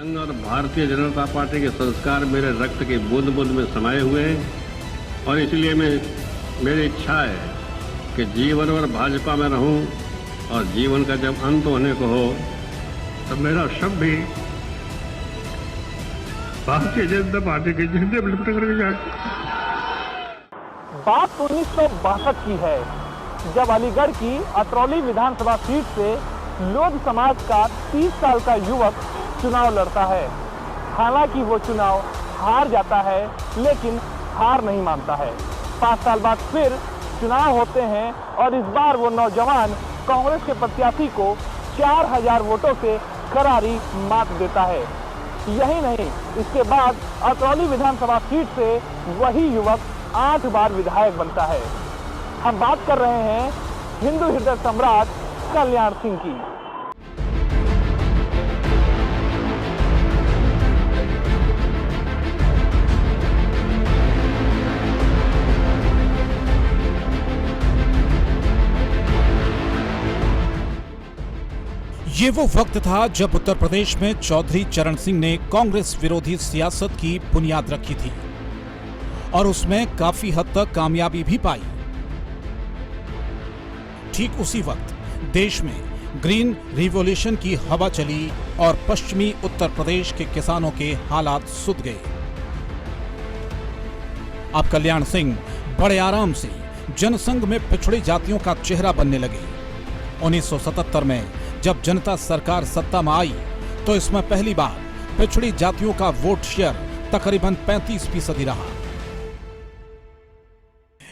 संघ और भारतीय जनता पार्टी के संस्कार मेरे रक्त की बूंद बूंद में समाये हुए हैं और इसलिए मेरी इच्छा है कि जीवन भर भाजपा में रहूं और जीवन का जब अंत होने को हो तब मेरा शव भी भारतीय जनता पार्टी के झंडे में लिपट करके जाए। बात 1962 की है, जब अलीगढ़ की अतरौली विधानसभा सीट से लोध समाज का 30 साल का युवक चुनाव लड़ता है। हालांकि वो चुनाव हार जाता है, लेकिन हार नहीं मानता है। 5 साल बाद फिर चुनाव होते हैं और इस बार वो नौजवान कांग्रेस के प्रत्याशी को 4000 वोटों से करारी मात देता है। यही नहीं, इसके बाद अतरौली विधानसभा सीट से वही युवक 8 बार विधायक बनता है। हम बात कर रहे हैं हिंदू हृदय सम्राट कल्याण सिंह की। ये वो वक्त था जब उत्तर प्रदेश में चौधरी चरण सिंह ने कांग्रेस विरोधी सियासत की बुनियाद रखी थी और उसमें काफी हद तक कामयाबी भी पाई। ठीक उसी वक्त देश में ग्रीन रिवॉल्यूशन की हवा चली और पश्चिमी उत्तर प्रदेश के किसानों के हालात सुध गए। अब कल्याण सिंह बड़े आराम से जनसंघ में पिछड़ी जातियों का चेहरा बनने लगे। 1977 में जब जनता सरकार सत्ता में आई तो इसमें पहली बार पिछड़ी जातियों का वोट शेयर तकरीबन 35% रहा।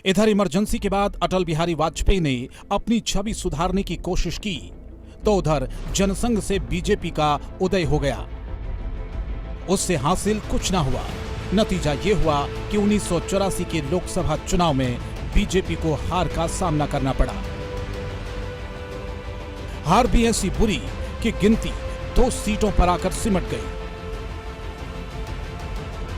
इधर इमरजेंसी के बाद अटल बिहारी वाजपेयी ने अपनी छवि सुधारने की कोशिश की तो उधर जनसंघ से बीजेपी का उदय हो गया। उससे हासिल कुछ ना हुआ। नतीजा ये हुआ कि 1984 के लोकसभा चुनाव में बीजेपी को हार का सामना करना पड़ा। हार भी ऐसी बुरी कि गिनती 2 सीटों पर आकर सिमट गई।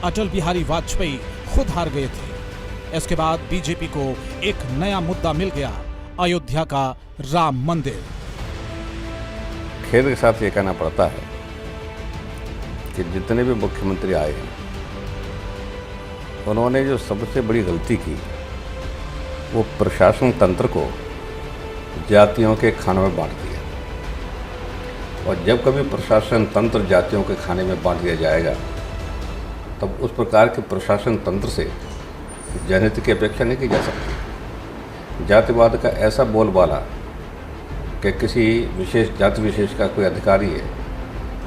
अटल बिहारी वाजपेयी खुद हार गए थे। इसके बाद बीजेपी को एक नया मुद्दा मिल गया, अयोध्या का राम मंदिर। खेद के साथ ये कहना पड़ता है कि जितने भी मुख्यमंत्री आए हैं उन्होंने जो सबसे बड़ी गलती की वो प्रशासन तंत्र को जातियों के खानों में बांट दिया। और जब कभी प्रशासन तंत्र जातियों के खाने में बांट दिया जाएगा तब उस प्रकार के प्रशासन तंत्र से जनहित की अपेक्षा नहीं की जा सकती। जातिवाद का ऐसा बोलबाला कि किसी विशेष जाति विशेष का कोई अधिकारी है,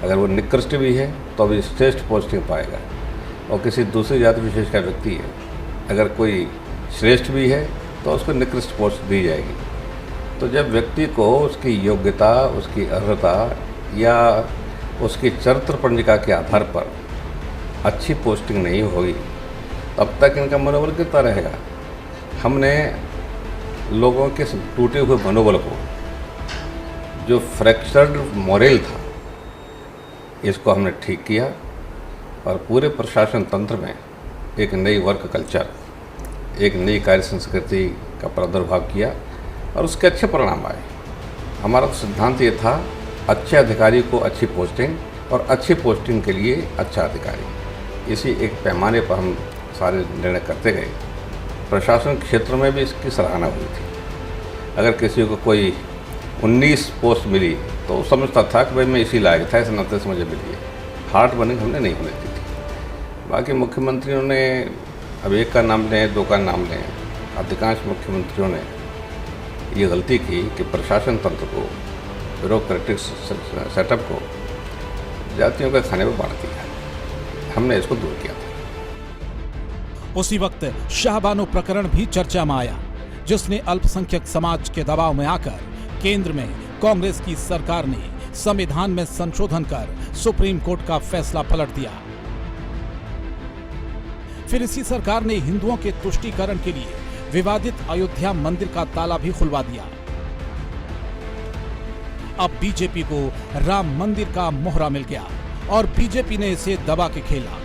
अगर वो निकृष्ट भी है तो अभी श्रेष्ठ पोस्टिंग पाएगा, और किसी दूसरी जाति विशेष का व्यक्ति है, अगर कोई श्रेष्ठ भी है तो उसको निकृष्ट पोस्ट दी जाएगी। तो जब व्यक्ति को उसकी योग्यता, उसकी अर्हता या उसकी चरित्र पंजिका के आधार पर अच्छी पोस्टिंग नहीं होगी तब तक इनका मनोबल गिरता रहेगा। हमने लोगों के टूटे हुए मनोबल को, जो फ्रैक्चर्ड मोरल था, इसको हमने ठीक किया और पूरे प्रशासन तंत्र में एक नई वर्क कल्चर, एक नई कार्य संस्कृति का प्रादुर्भाव किया और उसके अच्छे परिणाम आए। हमारा तो सिद्धांत ये था, अच्छे अधिकारी को अच्छी पोस्टिंग और अच्छी पोस्टिंग के लिए अच्छा अधिकारी। इसी एक पैमाने पर हम सारे निर्णय करते गए। प्रशासन क्षेत्र में भी इसकी सराहना हुई थी। अगर किसी को कोई 19 पोस्ट मिली तो समझता था कि भाई मैं इसी लायक था, इस नाते से मुझे मिली है। हार्ट बर्निंग हमने नहीं होने दी थी। बाकी मुख्यमंत्रियों ने, अब एक का नाम लें, 2 का नाम लें, अधिकांश मुख्यमंत्रियों ने ये गलती की कि प्रशासन तंत्र को, ब्यूरोक्रेटिक सेटअप को जातियों के खाने में बांट दिया। हमने इसको दूर किया था। उसी वक्त शाहबानो प्रकरण भी चर्चा में आया, जिसने अल्पसंख्यक समाज के दबाव में आकर केंद्र में कांग्रेस की सरकार ने संविधान में संशोधन कर सुप्रीम कोर्ट का फैसला पलट दिया। फिर इसी सरकार ने हिंदुओं के तुष्टीकरण के लिए विवादित अयोध्या मंदिर का ताला भी खुलवा दिया। अब बीजेपी को राम मंदिर का मोहरा मिल गया और बीजेपी ने इसे दबा के खेला।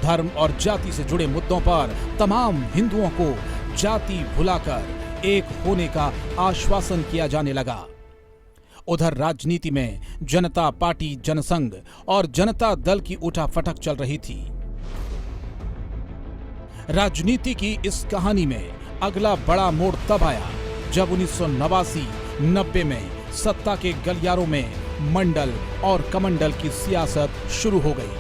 धर्म और जाति से जुड़े मुद्दों पर तमाम हिंदुओं को जाति भुलाकर एक होने का आश्वासन किया जाने लगा उधर राजनीति में जनता पार्टी, जनसंघ और जनता दल की उठाफटक चल रही थी। राजनीति की इस कहानी में अगला बड़ा मोड़ तब आया जब 1989-90 में सत्ता के गलियारों में मंडल और कमंडल की सियासत शुरू हो गई।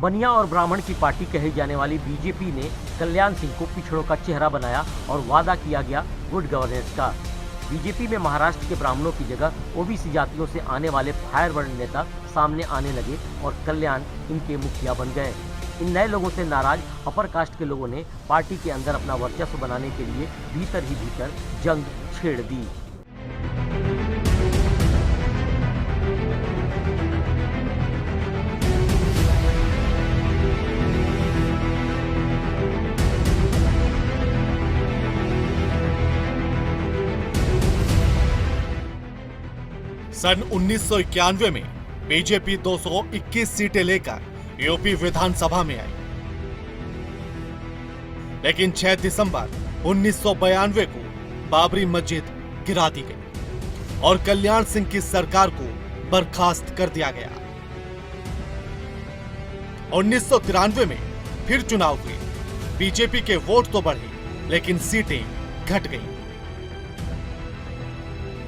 बनिया और ब्राह्मण की पार्टी कही जाने वाली बीजेपी ने कल्याण सिंह को पिछड़ों का चेहरा बनाया और वादा किया गया गुड गवर्नेंस का। बीजेपी में महाराष्ट्र के ब्राह्मणों की जगह ओबीसी जातियों से आने वाले फायरब्रांड नेता सामने आने लगे और कल्याण इनके मुखिया बन गए। इन नए लोगों से नाराज अपर कास्ट के लोगों ने पार्टी के अंदर अपना वर्चस्व बनाने के लिए भीतर ही भीतर जंग छेड़ दी। सन 1991 में बीजेपी 221 सीटें लेकर यूपी विधानसभा में आई, लेकिन 6 दिसंबर 1992 को बाबरी मस्जिद गिरा दी गई और कल्याण सिंह की सरकार को बर्खास्त कर दिया गया। 1993 में फिर चुनाव हुए। बीजेपी के वोट तो बढ़े लेकिन सीटें घट गईं।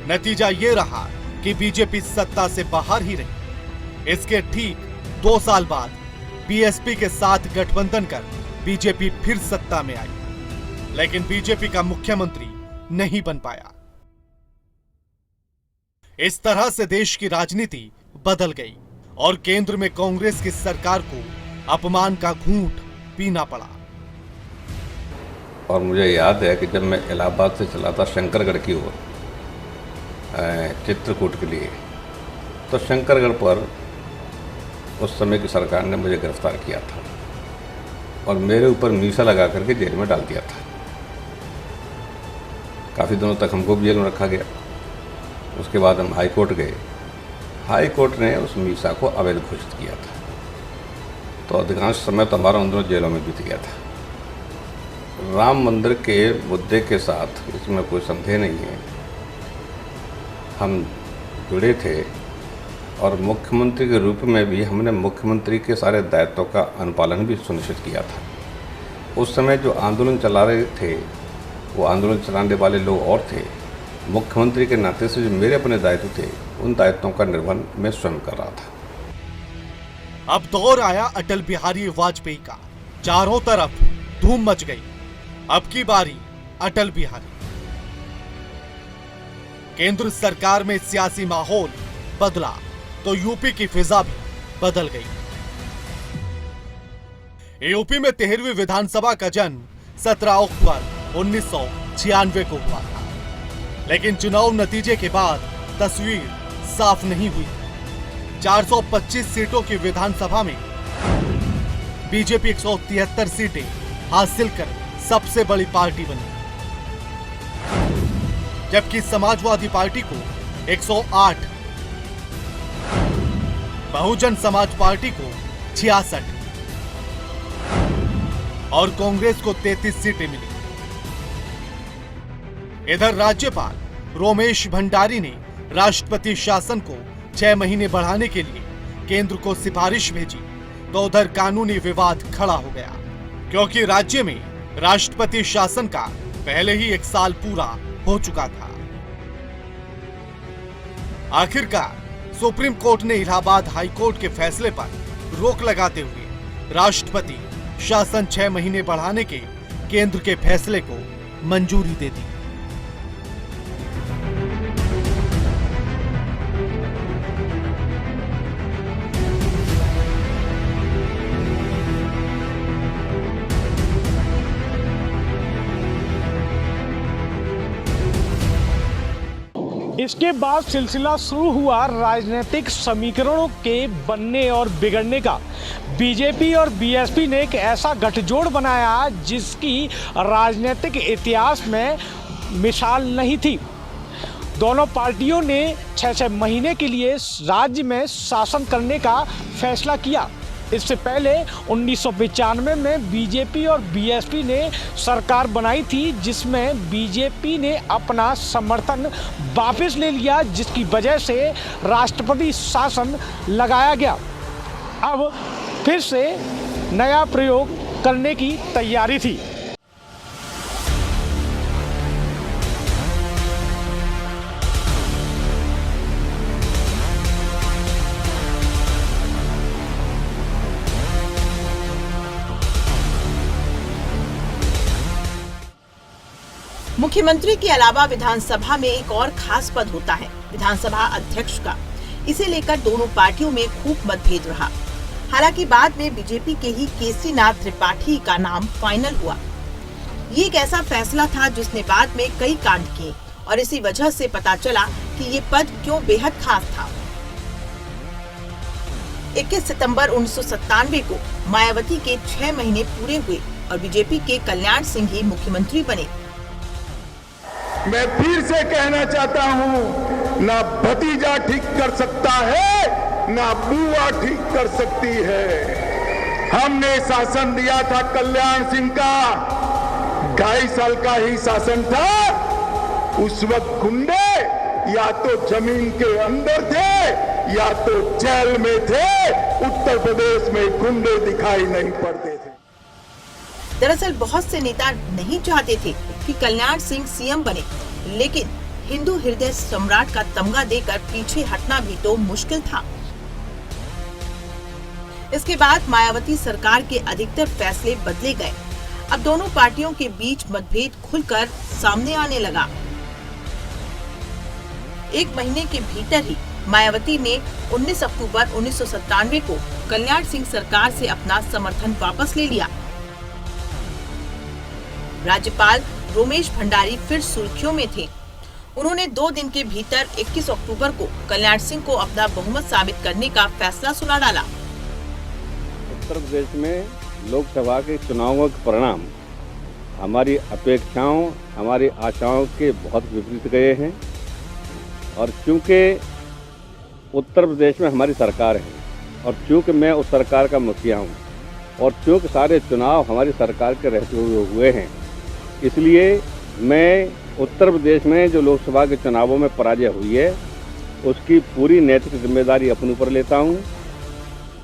नतीजा ये रहा कि बीजेपी सत्ता से बाहर ही रही। इसके ठीक 2 साल बाद बीएसपी के साथ गठबंधन कर बीजेपी फिर सत्ता में आई, लेकिन बीजेपी का मुख्यमंत्री नहीं बन पाया। इस तरह से देश की राजनीति बदल गई और केंद्र में कांग्रेस की सरकार को अपमान का घूंट पीना पड़ा। और मुझे याद है कि जब मैं इलाहाबाद से चला था शंकरगढ़ की ओर चित्रकूट के लिए, तो शंकरगढ़ पर उस समय की सरकार ने मुझे गिरफ्तार किया था और मेरे ऊपर मीसा लगा करके जेल में डाल दिया था। काफ़ी दिनों तक हमको भी जेल में रखा गया। उसके बाद हम हाई कोर्ट गए। हाई कोर्ट ने उस मीसा को अवैध घोषित किया था, तो अधिकांश समय तो हमारा उन दोनों जेलों में बीत गया था। राम मंदिर के मुद्दे के साथ इसमें कोई संदेह नहीं है, हम जुड़े थे और मुख्यमंत्री के रूप में भी हमने मुख्यमंत्री के सारे दायित्वों का अनुपालन भी सुनिश्चित किया था। उस समय जो आंदोलन चला रहे थे वो आंदोलन चलाने वाले लोग और थे। मुख्यमंत्री के नाते से जो मेरे अपने दायित्व थे उन दायित्वों का निर्वहन मैं स्वयं कर रहा था। अब दौर आया अटल बिहारी वाजपेयी का। चारों तरफ धूम मच गई। अब की बारी अटल बिहारी। केंद्र सरकार में सियासी माहौल बदला तो यूपी की फिजा भी बदल गई। यूपी में 13वीं विधानसभा का जन्म 17 अक्टूबर 1996 को हुआ था, लेकिन चुनाव नतीजे के बाद तस्वीर साफ नहीं हुई। 425 सीटों की विधानसभा में बीजेपी 173 सीटें हासिल कर सबसे बड़ी पार्टी बनी, जबकि समाजवादी पार्टी को 108, बहुजन समाज पार्टी को 66 और कांग्रेस को 33 सीटें मिली। इधर राज्यपाल रोमेश भंडारी ने राष्ट्रपति शासन को 6 महीने बढ़ाने के लिए केंद्र को सिफारिश भेजी, तो उधर कानूनी विवाद खड़ा हो गया, क्योंकि राज्य में राष्ट्रपति शासन का पहले ही 1 साल पूरा हो चुका था। आखिरकार सुप्रीम कोर्ट ने इलाहाबाद हाई कोर्ट के फैसले पर रोक लगाते हुए राष्ट्रपति शासन 6 महीने बढ़ाने के केंद्र के फैसले को मंजूरी दे दी। इसके बाद सिलसिला शुरू हुआ राजनीतिक समीकरणों के बनने और बिगड़ने का। बीजेपी और बीएसपी ने एक ऐसा गठजोड़ बनाया जिसकी राजनीतिक इतिहास में मिसाल नहीं थी। दोनों पार्टियों ने 6-6 महीने के लिए राज्य में शासन करने का फैसला किया। इससे पहले 1995 में बीजेपी और बीएसपी ने सरकार बनाई थी, जिसमें बीजेपी ने अपना समर्थन वापस ले लिया, जिसकी वजह से राष्ट्रपति शासन लगाया गया। अब फिर से नया प्रयोग करने की तैयारी थी। मुख्यमंत्री के अलावा विधानसभा में एक और खास पद होता है, विधानसभा अध्यक्ष का। इसे लेकर दोनों पार्टियों में खूब मतभेद रहा। हालांकि बाद में बीजेपी के ही केसरीनाथ त्रिपाठी का नाम फाइनल हुआ। ये एक ऐसा फैसला था जिसने बाद में कई कांड किए और इसी वजह से पता चला कि ये पद क्यों बेहद खास था। 21 सितंबर 1997 को मायावती के 6 महीने पूरे हुए और बीजेपी के कल्याण सिंह ही मुख्यमंत्री बने। मैं फिर से कहना चाहता हूं, ना भतीजा ठीक कर सकता है, ना बुआ ठीक कर सकती है। हमने शासन दिया था कल्याण सिंह का, 2.5 साल का ही शासन था। उस वक्त गुंडे या तो जमीन के अंदर थे या तो जेल में थे। उत्तर प्रदेश में गुंडे दिखाई नहीं पड़ते थे। दरअसल बहुत से नेता नहीं चाहते थे कि कल्याण सिंह सीएम बने, लेकिन हिंदू हृदय सम्राट का तमगा देकर पीछे हटना भी तो मुश्किल था। इसके बाद मायावती सरकार के अधिकतर फैसले बदले गए। अब दोनों पार्टियों के बीच मतभेद खुलकर सामने आने लगा। 1 महीने के भीतर ही मायावती ने 19 अक्टूबर 1997 को कल्याण सिंह सरकार से अपना समर्थन वापस ले लिया। राज्यपाल रोमेश भंडारी फिर सुर्खियों में थे। उन्होंने 2 दिन के भीतर 21 अक्टूबर को कल्याण सिंह को अपना बहुमत साबित करने का फैसला सुना डाला। उत्तर प्रदेश में लोकसभा के चुनावों के परिणाम हमारी अपेक्षाओं, हमारी आशाओं के बहुत विपरीत गए हैं और चूंकि उत्तर प्रदेश में हमारी सरकार है और चूंकि मैं उस सरकार का मुखिया हूँ और चूंकि सारे चुनाव हमारी सरकार के रहते हुए हैं, इसलिए मैं उत्तर प्रदेश में जो लोकसभा के चुनावों में पराजय हुई है उसकी पूरी नैतिक जिम्मेदारी अपने ऊपर लेता हूँ।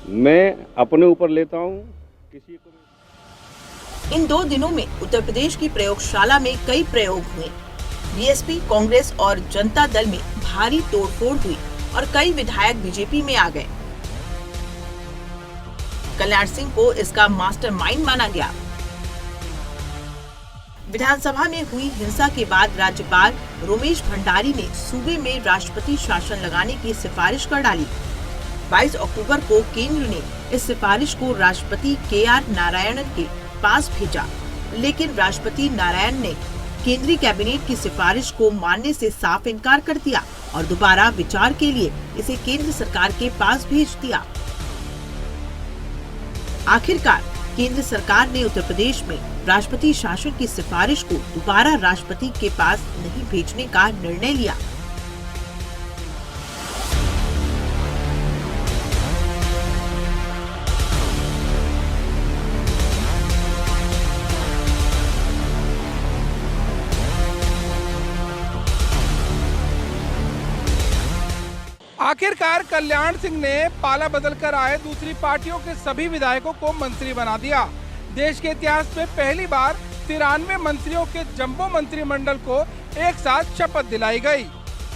मैं अपने ऊपर लेता हूँ, किसी को। इन 2 दिनों में उत्तर प्रदेश की प्रयोगशाला में कई प्रयोग हुए। बीएसपी, कांग्रेस और जनता दल में भारी तोड़फोड़ हुई और कई विधायक बीजेपी में आ गए। कल्याण सिंह को इसका मास्टरमाइंड माना गया। विधानसभा में हुई हिंसा के बाद राज्यपाल रोमेश भंडारी ने सूबे में राष्ट्रपति शासन लगाने की सिफारिश कर डाली। 22 अक्टूबर को केंद्र ने इस सिफारिश को राष्ट्रपति के.आर. नारायणन के पास भेजा, लेकिन राष्ट्रपति नारायण ने केंद्रीय कैबिनेट की सिफारिश को मानने से साफ इनकार कर दिया और दोबारा विचार के लिए इसे केंद्र सरकार के पास भेज दिया। आखिरकार केंद्र सरकार ने उत्तर प्रदेश में राष्ट्रपति शासन की सिफारिश को दोबारा राष्ट्रपति के पास नहीं भेजने का निर्णय लिया। आखिरकार कल्याण सिंह ने पाला बदलकर आए दूसरी पार्टियों के सभी विधायकों को मंत्री बना दिया। देश के इतिहास में पहली बार 93 मंत्रियों के जंबो मंत्रिमंडल को एक साथ शपथ दिलाई गई।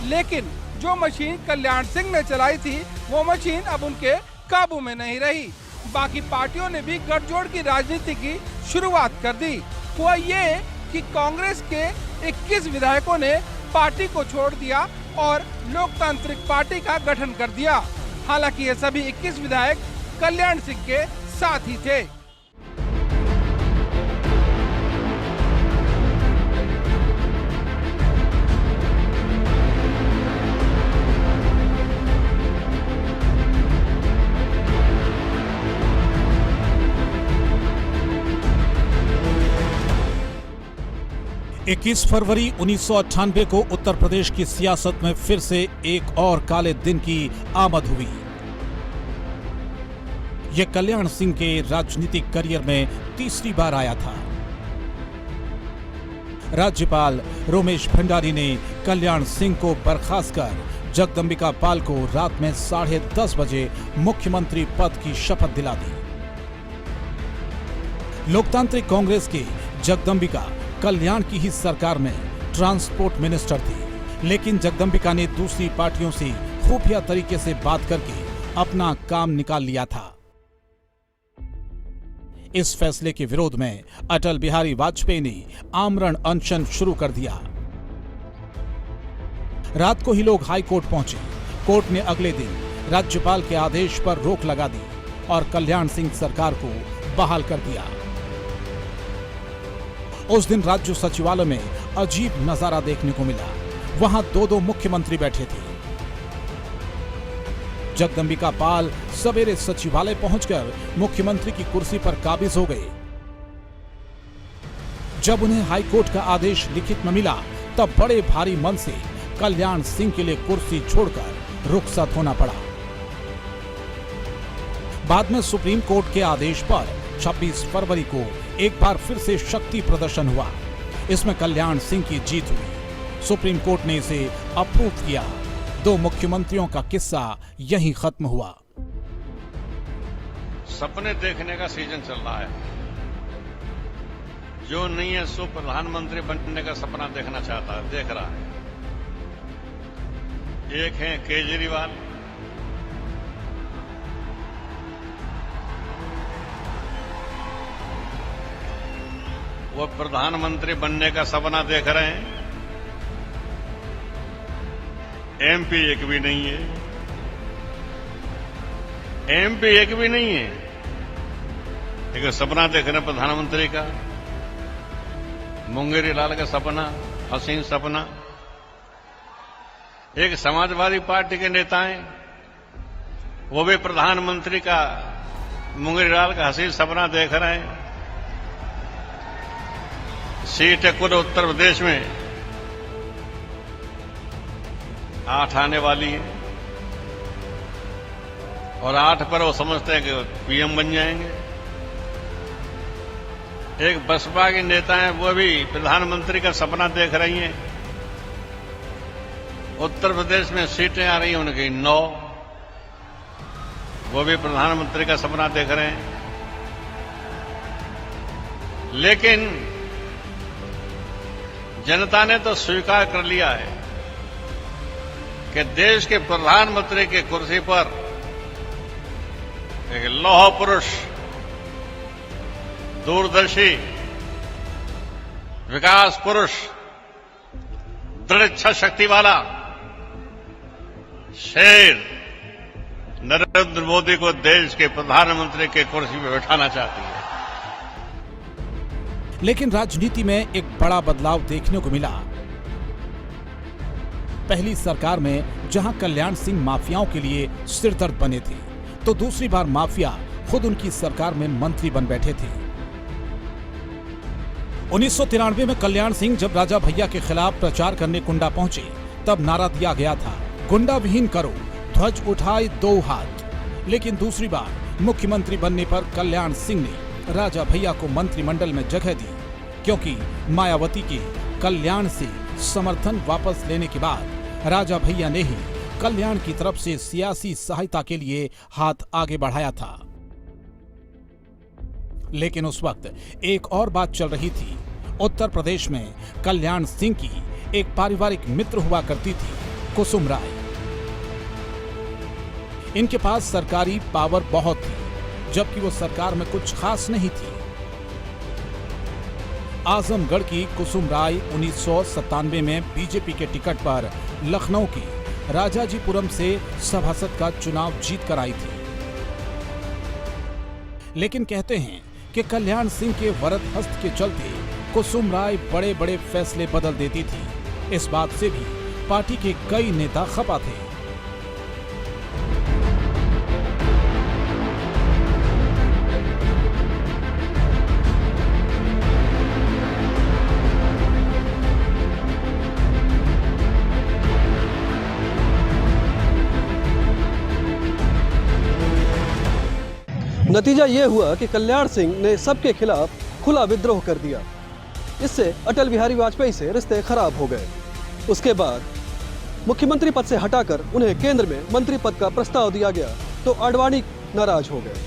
लेकिन जो मशीन कल्याण सिंह ने चलाई थी वो मशीन अब उनके काबू में नहीं रही। बाकी पार्टियों ने भी गठजोड़ की राजनीति की शुरुआत कर दी। हुआ ये कि कांग्रेस के 21 विधायकों ने पार्टी को छोड़ दिया और लोकतांत्रिक पार्टी का गठन कर दिया। हालांकि ये सभी 21 विधायक कल्याण सिंह के साथ ही थे। 21 फरवरी 1998 को उत्तर प्रदेश की सियासत में फिर से एक और काले दिन की आमद हुई। यह कल्याण सिंह के राजनीतिक करियर में तीसरी बार आया था। राज्यपाल रोमेश भंडारी ने कल्याण सिंह को बर्खास्त कर जगदंबिका पाल को रात में 10:30 बजे मुख्यमंत्री पद की शपथ दिला दी। लोकतांत्रिक कांग्रेस के जगदंबिका कल्याण की ही सरकार में ट्रांसपोर्ट मिनिस्टर थी, लेकिन जगदंबिका ने दूसरी पार्टियों से खुफिया तरीके से बात करके अपना काम निकाल लिया था। इस फैसले के विरोध में अटल बिहारी वाजपेयी ने आमरण अनशन शुरू कर दिया। रात को ही लोग हाई कोर्ट पहुंचे। कोर्ट ने अगले दिन राज्यपाल के आदेश पर रोक लगा दी और कल्याण सिंह सरकार को बहाल कर दिया। उस दिन राज्य सचिवालय में अजीब नजारा देखने को मिला। वहां दो मुख्यमंत्री बैठे थे। जगदंबिका पाल सवेरे सचिवालय पहुंचकर मुख्यमंत्री की कुर्सी पर काबिज हो गए। जब उन्हें हाईकोर्ट का आदेश लिखित में मिला, तब बड़े भारी मन से कल्याण सिंह के लिए कुर्सी छोड़कर रुखसत होना पड़ा। बाद में सुप्रीम कोर्ट के आदेश पर 26 फरवरी को एक बार फिर से शक्ति प्रदर्शन हुआ। इसमें कल्याण सिंह की जीत हुई। सुप्रीम कोर्ट ने इसे अप्रूव किया। 2 मुख्यमंत्रियों का किस्सा यहीं खत्म हुआ। सपने देखने का सीजन चल रहा है। जो नहीं है सो प्रधानमंत्री बनने का सपना देखना चाहता है, देख रहा है। एक है केजरीवाल, वो प्रधानमंत्री बनने का सपना देख रहे हैं। एमपी एक भी नहीं है। एमपी एक भी नहीं है, एक सपना देख रहे हैं प्रधानमंत्री का। मुंगेरी लाल का सपना, हसीन सपना। एक समाजवादी पार्टी के नेता हैं, वो भी प्रधानमंत्री का मुंगेरी लाल का हसीन सपना देख रहे हैं। सीट है कुल उत्तर प्रदेश में 8 आने वाली है और 8 पर वो समझते हैं कि पीएम बन जाएंगे। एक बसपा के नेता हैं, वो भी प्रधानमंत्री का सपना देख रही हैं। उत्तर प्रदेश में सीटें आ रही हैं उनकी 9, वो भी प्रधानमंत्री का सपना देख रहे हैं। लेकिन जनता ने तो स्वीकार कर लिया है कि देश के प्रधानमंत्री की कुर्सी पर एक लौह पुरुष, दूरदर्शी, विकास पुरुष, दृढ़ इच्छा शक्ति वाला शेर नरेंद्र मोदी को देश के प्रधानमंत्री के कुर्सी पर बैठाना चाहती है। लेकिन राजनीति में एक बड़ा बदलाव देखने को मिला। पहली सरकार में जहां कल्याण सिंह माफियाओं के लिए सिरदर्द बने थे, तो दूसरी बार माफिया खुद उनकी सरकार में मंत्री बन बैठे थे। 1993 में कल्याण सिंह जब राजा भैया के खिलाफ प्रचार करने कुंडा पहुंचे, तब नारा दिया गया था, गुंडा विहीन करो, ध्वज उठाए 2 हाथ। लेकिन दूसरी बार मुख्यमंत्री बनने पर कल्याण सिंह ने राजा भैया को मंत्रिमंडल में जगह दी, क्योंकि मायावती के कल्याण से समर्थन वापस लेने के बाद राजा भैया ने ही कल्याण की तरफ से सियासी सहायता के लिए हाथ आगे बढ़ाया था। लेकिन उस वक्त एक और बात चल रही थी। उत्तर प्रदेश में कल्याण सिंह की एक पारिवारिक मित्र हुआ करती थी, कुसुम राय। इनके पास सरकारी पावर बहुत थी, जबकि वो सरकार में कुछ खास नहीं थी। आजमगढ़ की कुसुम राय 1997 में बीजेपी के टिकट पर लखनऊ की राजाजीपुरम से सभासद का चुनाव जीत कर आई थी। लेकिन कहते हैं कि कल्याण सिंह के वरद हस्त के चलते कुसुम राय बड़े बड़े फैसले बदल देती थी। इस बात से भी पार्टी के कई नेता खफा थे। नतीजा ये हुआ कि कल्याण सिंह ने सबके खिलाफ खुला विद्रोह कर दिया। इससे अटल बिहारी वाजपेयी से रिश्ते खराब हो गए। उसके बाद मुख्यमंत्री पद से हटाकर उन्हें केंद्र में मंत्री पद का प्रस्ताव दिया गया तो आडवाणी नाराज हो गए।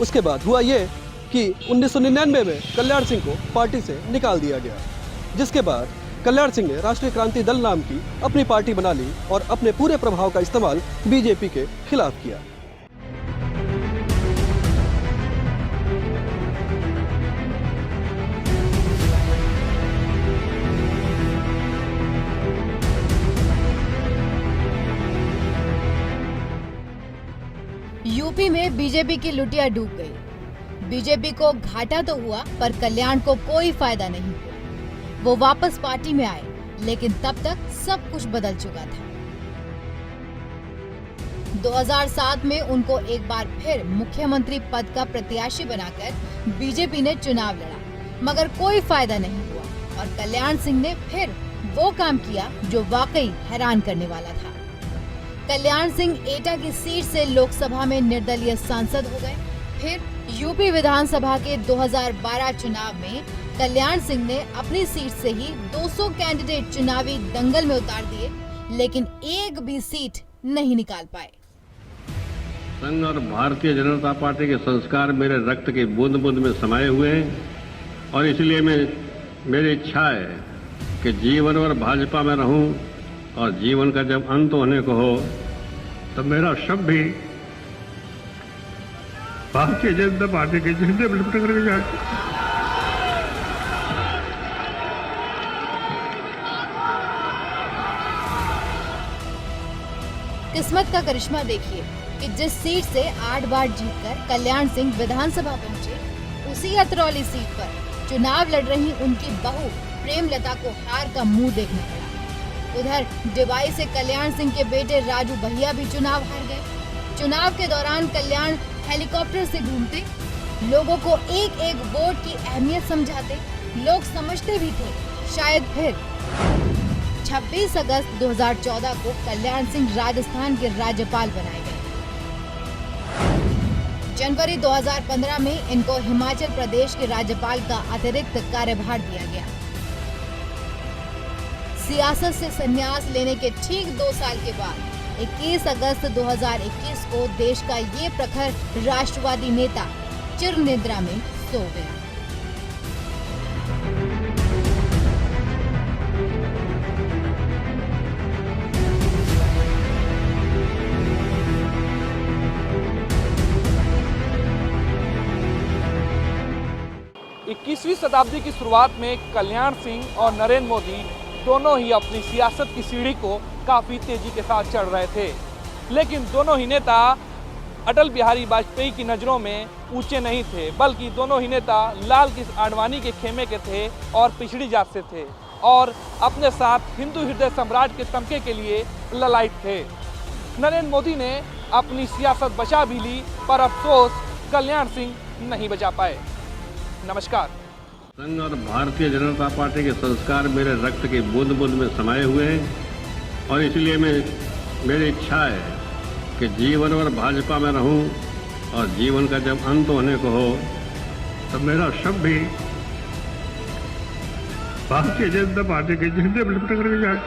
उसके बाद हुआ ये कि 1999 में कल्याण सिंह को पार्टी से निकाल दिया गया, जिसके बाद कल्याण सिंह ने राष्ट्रीय क्रांति दल नाम की अपनी पार्टी बना ली और अपने पूरे प्रभाव का इस्तेमाल बीजेपी के खिलाफ किया। यूपी में बीजेपी की लुटिया डूब गई। बीजेपी को घाटा तो हुआ पर कल्याण को कोई फायदा नहीं हुआ। वो वापस पार्टी में आए, लेकिन तब तक सब कुछ बदल चुका था। 2007 में उनको एक बार फिर मुख्यमंत्री पद का प्रत्याशी बनाकर बीजेपी ने चुनाव लड़ा, मगर कोई फायदा नहीं हुआ और कल्याण सिंह ने फिर वो काम किया जो वाकई हैरान करने वाला था। कल्याण सिंह एटा की सीट से लोकसभा में निर्दलीय सांसद हो गए। फिर यूपी विधानसभा के 2012 चुनाव में कल्याण सिंह ने अपनी सीट से ही 200 कैंडिडेट चुनावी दंगल में उतार दिए, लेकिन एक भी सीट नहीं निकाल पाए। संघ और भारतीय जनता पार्टी के संस्कार मेरे रक्त की बूंद बूंद में समाये हुए हैं और इसलिए मेरी इच्छा है कि जीवन भर भाजपा में रहूं और जीवन का जब अंत होने को हो तो मेरा शव भी भारतीय जनता पार्टी के झंडे में लिपट कर जाए। किस्मत का करिश्मा देखिए कि जिस सीट से 8 बार जीतकर कल्याण सिंह विधानसभा पहुंचे, उसी अतरौली सीट पर चुनाव लड़ रही उनकी बहू प्रेमलता को हार का मुंह देखना पड़ा। उधर डिबाई से कल्याण सिंह के बेटे राजू भैया भी चुनाव हार गए। चुनाव के दौरान कल्याण हेलीकॉप्टर से घूमते, लोगों को एक एक वोट की अहमियत समझाते। लोग समझते भी थे शायद फिर 26 अगस्त 2014 को कल्याण सिंह राजस्थान के राज्यपाल बनाए गए। जनवरी 2015 में इनको हिमाचल प्रदेश के राज्यपाल का अतिरिक्त कार्यभार दिया गया। सियासत से संन्यास लेने के ठीक 2 साल के बाद 21 अगस्त 2021 को देश का ये प्रखर राष्ट्रवादी नेता चिर निद्रा में सो गया। इक्कीसवीं शताब्दी की शुरुआत में कल्याण सिंह और नरेंद्र मोदी दोनों ही अपनी सियासत की सीढ़ी को काफ़ी तेजी के साथ चढ़ रहे थे, लेकिन दोनों ही नेता अटल बिहारी वाजपेयी की नज़रों में ऊंचे नहीं थे, बल्कि दोनों ही नेता लाल कृष्ण आडवाणी के खेमे के थे और पिछड़ी जात से थे और अपने साथ हिंदू हृदय सम्राट के तमके के लिए ललायत थे। नरेंद्र मोदी ने अपनी सियासत बचा भी ली, पर अफसोस कल्याण सिंह नहीं बचा पाए। नमस्कार। संघ और भारतीय जनता पार्टी के संस्कार मेरे रक्त की बूंद बूंद में समाये हुए हैं और इसलिए मेरी इच्छा है कि जीवन भर भाजपा में रहूं और जीवन का जब अंत होने को हो तो मेरा शव भी भारतीय जनता पार्टी के झंडे में लिपट कर जाए।